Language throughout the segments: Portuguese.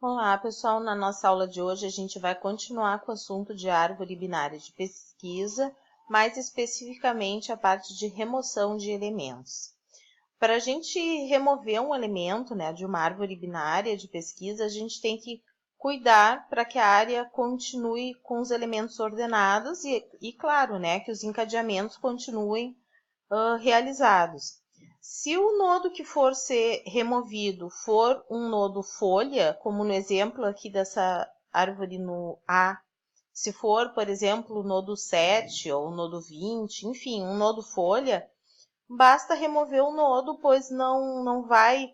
Olá, pessoal. Na nossa aula de hoje, a gente vai continuar com o assunto de árvore binária de pesquisa, mais especificamente a parte de remoção de elementos. Para a gente remover um elemento, de uma árvore binária de pesquisa, a gente tem que cuidar para que a área continue com os elementos ordenados e claro, que os encadeamentos continuem realizados. Se o nodo que for ser removido for um nodo folha, como no exemplo aqui dessa árvore no A, se for, por exemplo, o nodo 7 ou o nodo 20, enfim, um nodo folha, basta remover o nodo, pois não vai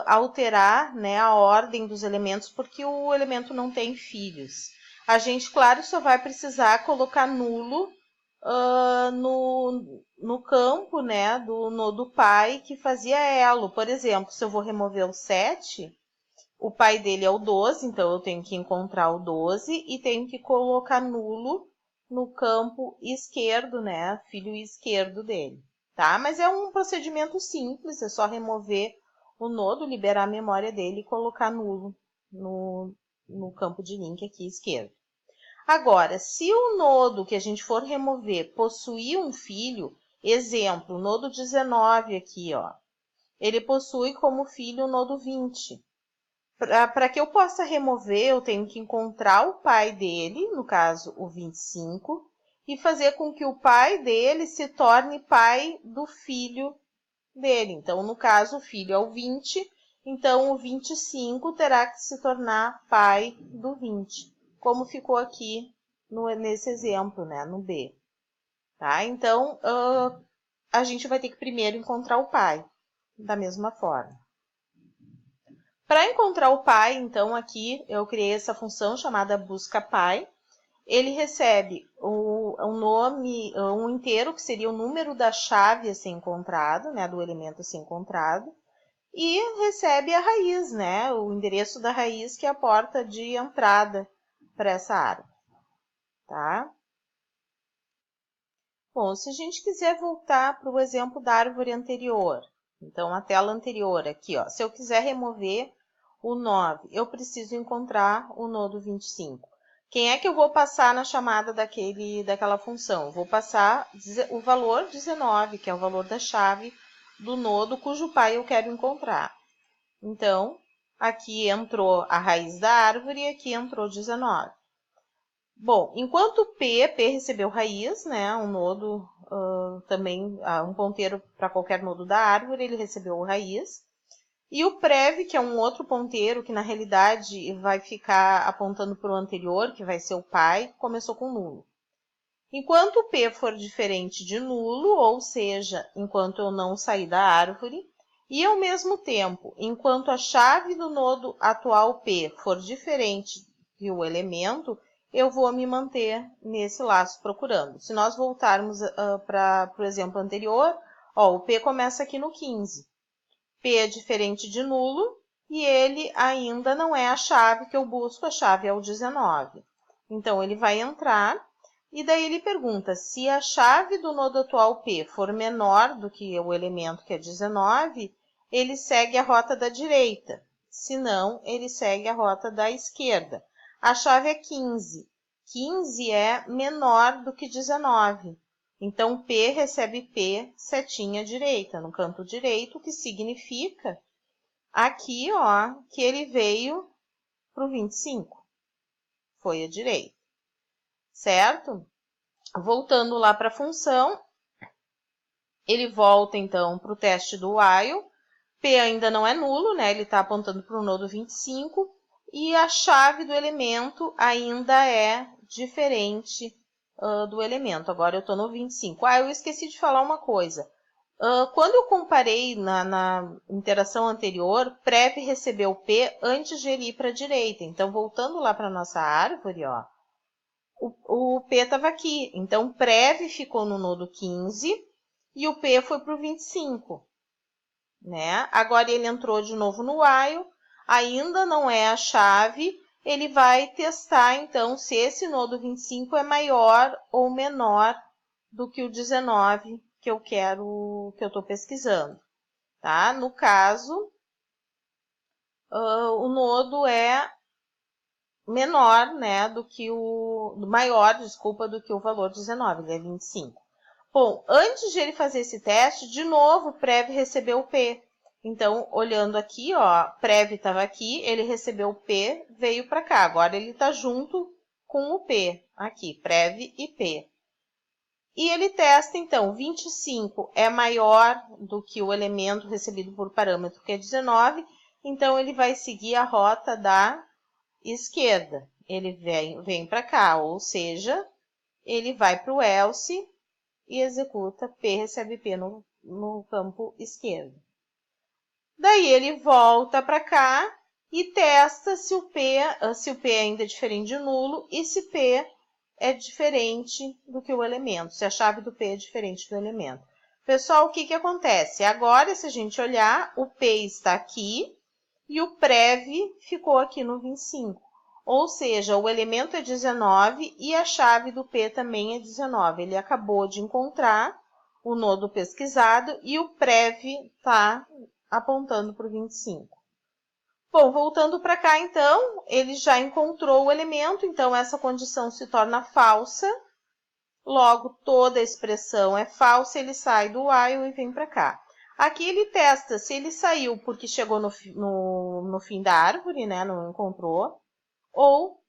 alterar, a ordem dos elementos, porque o elemento não tem filhos. A gente, claro, só vai precisar colocar nulo no campo, do nodo pai que fazia elo. Por exemplo, se eu vou remover o 7, o pai dele é o 12, então eu tenho que encontrar o 12 e tenho que colocar nulo no campo esquerdo, filho esquerdo dele, tá? Mas é um procedimento simples, é só remover o nodo, liberar a memória dele e colocar nulo no campo de link aqui esquerdo. Agora, se o nodo que a gente for remover possuir um filho, exemplo, o nodo 19 aqui, ó, ele possui como filho o nodo 20. Para que eu possa remover, eu tenho que encontrar o pai dele, no caso o 25, e fazer com que o pai dele se torne pai do filho dele. Então, no caso, o filho é o 20, então o 25 terá que se tornar pai do 20, como ficou aqui nesse exemplo, no B. Tá? Então, a gente vai ter que primeiro encontrar o pai, da mesma forma. Para encontrar o pai, então, aqui eu criei essa função chamada busca pai. Ele recebe um nome, um inteiro, que seria o número da chave a ser encontrado, do elemento a ser encontrado, e recebe a raiz, o endereço da raiz, que é a porta de entrada para essa árvore. Tá? Bom, se a gente quiser voltar para o exemplo da árvore anterior, então a tela anterior aqui, ó, se eu quiser remover o 9, eu preciso encontrar o nodo 25. Quem é que eu vou passar na chamada daquela função? Eu vou passar o valor 19, que é o valor da chave do nodo cujo pai eu quero encontrar. Então, aqui entrou a raiz da árvore e aqui entrou 19. Bom, enquanto P recebeu raiz, um nodo também, um ponteiro para qualquer nodo da árvore, ele recebeu raiz. E o prev, que é um outro ponteiro, que na realidade vai ficar apontando para o anterior, que vai ser o pai, começou com nulo. Enquanto P for diferente de nulo, ou seja, enquanto eu não sair da árvore, e ao mesmo tempo, enquanto a chave do nodo atual P for diferente do elemento, eu vou me manter nesse laço procurando. Se nós voltarmos para o exemplo anterior, ó, o P começa aqui no 15. P é diferente de nulo e ele ainda não é a chave que eu busco, a chave é o 19. Então, ele vai entrar e daí ele pergunta se a chave do nodo atual P for menor do que o elemento que é 19, ele segue a rota da direita. Se não, ele segue a rota da esquerda. A chave é 15. 15 é menor do que 19. Então, P recebe P setinha direita, no canto direito, o que significa aqui, ó, que ele veio para o 25. Foi à direita, certo? Voltando lá para a função, ele volta, então, para o teste do while. P ainda não é nulo, ele está apontando para o nodo 25. E a chave do elemento ainda é diferente do elemento. Agora eu estou no 25. Eu esqueci de falar uma coisa. Quando eu comparei na interação anterior, prev recebeu P antes de ele ir para a direita. Então, voltando lá para a nossa árvore, ó, o P estava aqui. Então, prev ficou no nodo 15 e o P foi para o 25. Agora ele entrou de novo no while, ainda não é a chave, ele vai testar, então, se esse nodo 25 é maior ou menor do que o 19 que eu estou pesquisando, tá? No caso, o nodo é menor, né, maior, desculpa, do que o valor 19, ele é 25. Bom, antes de ele fazer esse teste, de novo, o Prev recebeu o P. Então, olhando aqui, ó, Prev estava aqui, ele recebeu o P, veio para cá. Agora ele está junto com o P, aqui, Prev e P. E ele testa, então, 25 é maior do que o elemento recebido por parâmetro, que é 19, então ele vai seguir a rota da esquerda. Ele vem para cá, ou seja, ele vai para o else e executa P recebe P no campo esquerdo. Daí ele volta para cá e testa se o P ainda é diferente de nulo e se P é diferente do que o elemento, se a chave do P é diferente do elemento. Pessoal, o que acontece? Agora, se a gente olhar, o P está aqui e o Prev ficou aqui no 25. Ou seja, o elemento é 19 e a chave do P também é 19. Ele acabou de encontrar o nodo pesquisado e o Prev está apontando para o 25. Bom, voltando para cá, então, ele já encontrou o elemento, então essa condição se torna falsa. Logo, toda a expressão é falsa, ele sai do while e vem para cá. Aqui ele testa se ele saiu porque chegou no fim da árvore, né, não encontrou, ou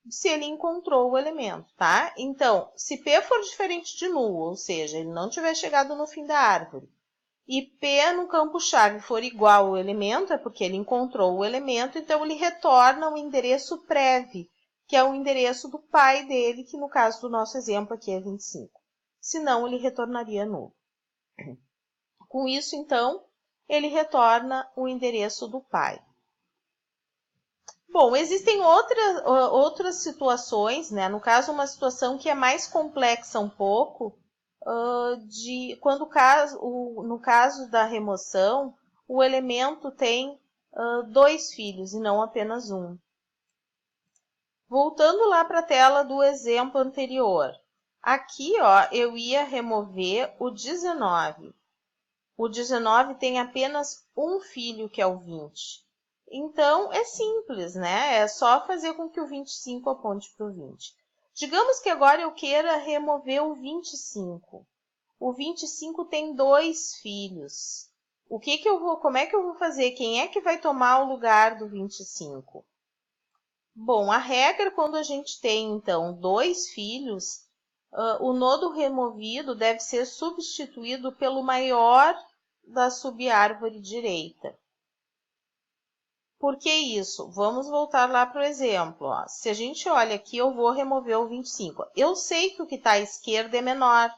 se ele encontrou o elemento, tá? Então, se P for diferente de nulo, ou seja, ele não tiver chegado no fim da árvore, e P no campo-chave for igual ao elemento, é porque ele encontrou o elemento, então ele retorna o endereço Prev, que é o endereço do pai dele, que no caso do nosso exemplo aqui é 25. Senão, ele retornaria nulo. Com isso, então, ele retorna o endereço do pai. Bom, existem outras situações, né? No caso, uma situação que é mais complexa um pouco, no caso da remoção, o elemento tem 2 filhos e não apenas um. Voltando lá para a tela do exemplo anterior. Aqui, ó, eu ia remover o 19. O 19 tem apenas um filho, que é o 20. Então, é simples, né? É só fazer com que o 25 aponte para o 20. Digamos que agora eu queira remover o 25. O 25 tem 2 filhos. Como é que eu vou fazer? Quem é que vai tomar o lugar do 25? Bom, a regra, quando a gente tem, então, 2 filhos, o nodo removido deve ser substituído pelo maior da subárvore direita. Por que isso? Vamos voltar lá para o exemplo. Ó. Se a gente olha aqui, eu vou remover o 25. Eu sei que o que está à esquerda é menor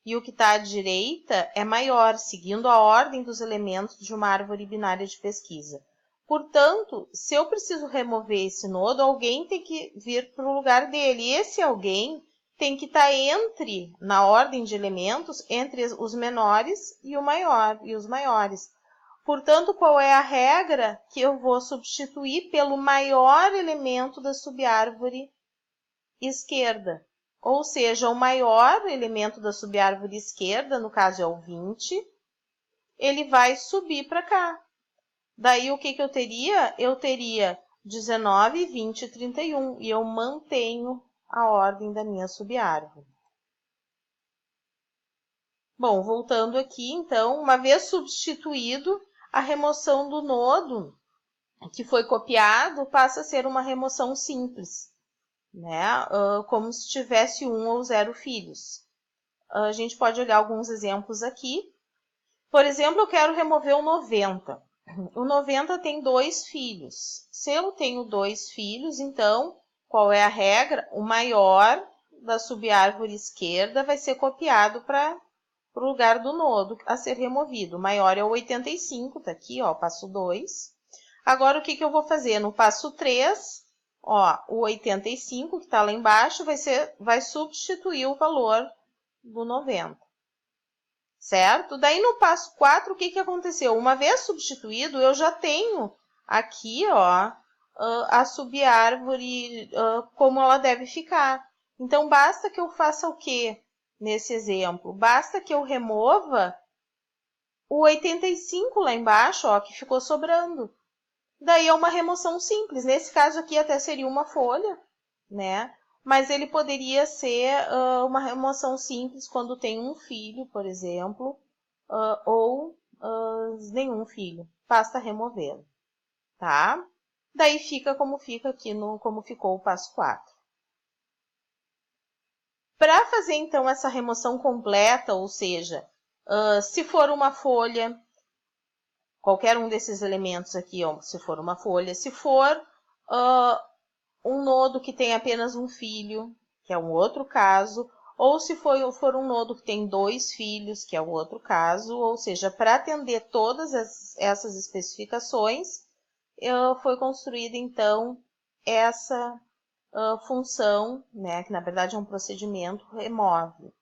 e o que está à direita é maior, seguindo a ordem dos elementos de uma árvore binária de pesquisa. Portanto, se eu preciso remover esse nodo, alguém tem que vir para o lugar dele. E esse alguém tem que estar na ordem de elementos, entre os menores e os maiores. Portanto, qual é a regra? Que eu vou substituir pelo maior elemento da subárvore esquerda. Ou seja, o maior elemento da subárvore esquerda, no caso é o 20, ele vai subir para cá. Daí, o que eu teria? Eu teria 19, 20 e 31, e eu mantenho a ordem da minha subárvore. Bom, voltando aqui, então, uma vez substituído, a remoção do nodo que foi copiado passa a ser uma remoção simples, né? Como se tivesse 1 ou 0 filhos. A gente pode olhar alguns exemplos aqui. Por exemplo, eu quero remover o 90. O 90 tem 2 filhos. Se eu tenho 2 filhos, então, qual é a regra? O maior da subárvore esquerda vai ser copiado para o lugar do nodo a ser removido. O maior é o 85, tá aqui, ó, passo 2. Agora, o que eu vou fazer? No passo 3, ó, o 85, que está lá embaixo, vai substituir o valor do 90. Certo? Daí, no passo 4, o que aconteceu? Uma vez substituído, eu já tenho aqui, ó, a subárvore, como ela deve ficar. Então, basta que eu faça o quê nesse exemplo? Basta que eu remova o 85 lá embaixo, ó, que ficou sobrando. daí é uma remoção simples. Nesse caso aqui até seria uma folha, né? Mas ele poderia ser uma remoção simples quando tem um filho, por exemplo, ou nenhum filho. Basta removê-lo, tá? Daí fica aqui como ficou o passo 4. Para fazer então essa remoção completa, ou seja, se for uma folha, qualquer um desses elementos aqui, ó, se for uma folha, se for um nodo que tem apenas um filho, que é um outro caso, ou se for um nodo que tem 2 filhos, que é o outro caso, ou seja, para atender todas essas especificações, foi construída então essa função, né, que na verdade é um procedimento, remove.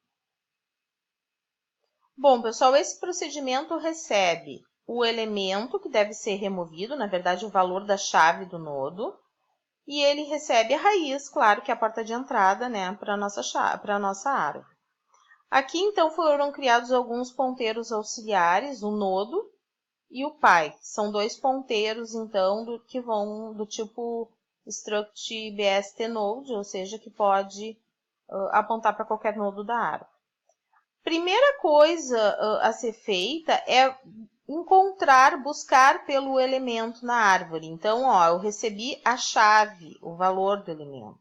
Bom, pessoal, esse procedimento recebe o elemento que deve ser removido, na verdade o valor da chave do nodo, e ele recebe a raiz, claro, que é a porta de entrada, né, para a nossa árvore. Aqui, então, foram criados alguns ponteiros auxiliares, o nodo e o pai. São 2 ponteiros, então, que vão do tipo struct bst node, ou seja, que pode apontar para qualquer nodo da árvore. Primeira coisa a ser feita é buscar pelo elemento na árvore. Então, ó, eu recebi a chave, o valor do elemento.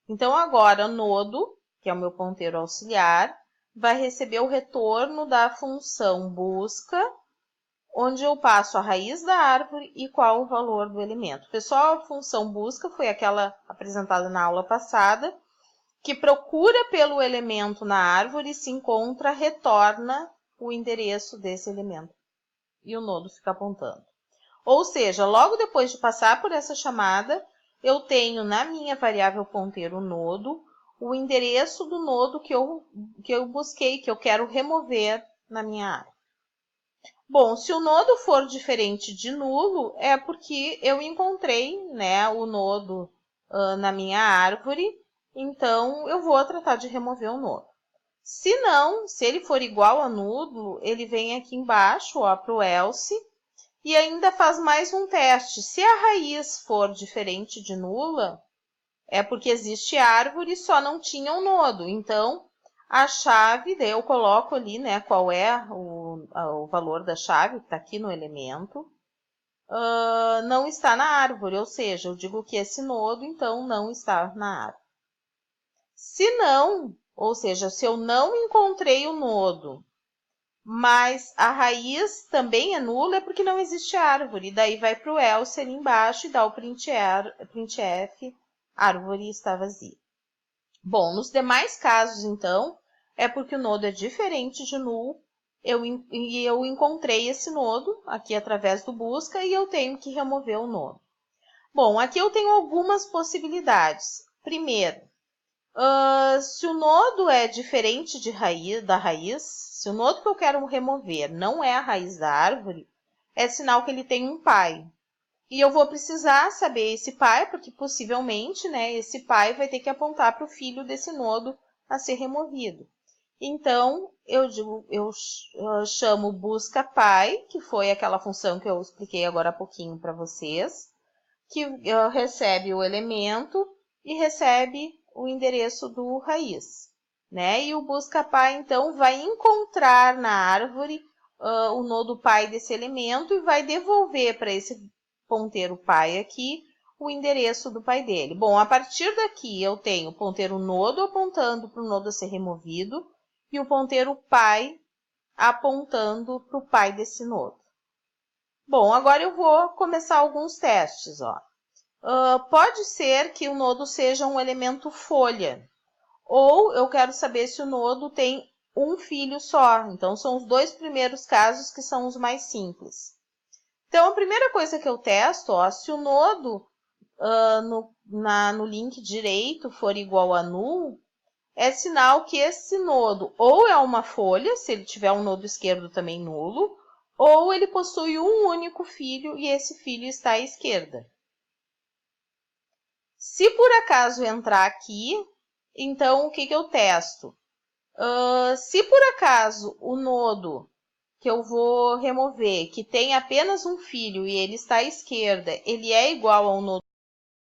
Então, agora o nodo, que é o meu ponteiro auxiliar, vai receber o retorno da função busca, onde eu passo a raiz da árvore e qual o valor do elemento. Pessoal, a função busca foi aquela apresentada na aula passada, que procura pelo elemento na árvore, se encontra, retorna o endereço desse elemento. E o nodo fica apontando. Ou seja, logo depois de passar por essa chamada, eu tenho na minha variável ponteiro nodo o endereço do nodo que eu busquei, que eu quero remover na minha área. Bom, se o nodo for diferente de nulo, é porque eu encontrei, né, o nodo na minha árvore, então eu vou tratar de remover o nodo. Se não, se ele for igual a nulo, ele vem aqui embaixo para o else e ainda faz mais um teste. Se a raiz for diferente de nula, é porque existe árvore e só não tinha um nodo. Então, a chave, daí eu coloco ali, né, qual é o valor da chave, que está aqui no elemento, não está na árvore, ou seja, eu digo que esse nodo, então, não está na árvore. Se não, ou seja, se eu não encontrei o nodo, mas a raiz também é nula, é porque não existe árvore. Daí vai para o else ali embaixo e dá o printf, árvore está vazia. Bom, nos demais casos, então, é porque o nodo é diferente de null, e eu encontrei esse nodo aqui através do busca e eu tenho que remover o nodo. Bom, aqui eu tenho algumas possibilidades. Primeiro, se o nodo é diferente da raiz, se o nodo que eu quero remover não é a raiz da árvore, é sinal que ele tem um pai. E eu vou precisar saber esse pai, porque possivelmente, né, esse pai vai ter que apontar para o filho desse nodo a ser removido. Então, eu chamo busca pai, que foi aquela função que eu expliquei agora há pouquinho para vocês, que recebe o elemento e recebe o endereço do raiz, né? E o busca pai, então, vai encontrar na árvore o nodo pai desse elemento e vai devolver para esse ponteiro pai aqui o endereço do pai dele. Bom, a partir daqui eu tenho o ponteiro nodo apontando para o nodo a ser removido e o ponteiro pai apontando para o pai desse nodo. Bom, agora eu vou começar alguns testes, ó. Pode ser que o nodo seja um elemento folha, ou eu quero saber se o nodo tem um filho só. Então, são os 2 primeiros casos que são os mais simples. Então, a primeira coisa que eu testo, ó, se o nodo no link direito for igual a null, é sinal que esse nodo ou é uma folha, se ele tiver um nodo esquerdo também nulo, ou ele possui um único filho e esse filho está à esquerda. Se por acaso entrar aqui, então o que eu testo? Se por acaso o nodo que eu vou remover, que tem apenas um filho e ele está à esquerda, ele é igual ao nodo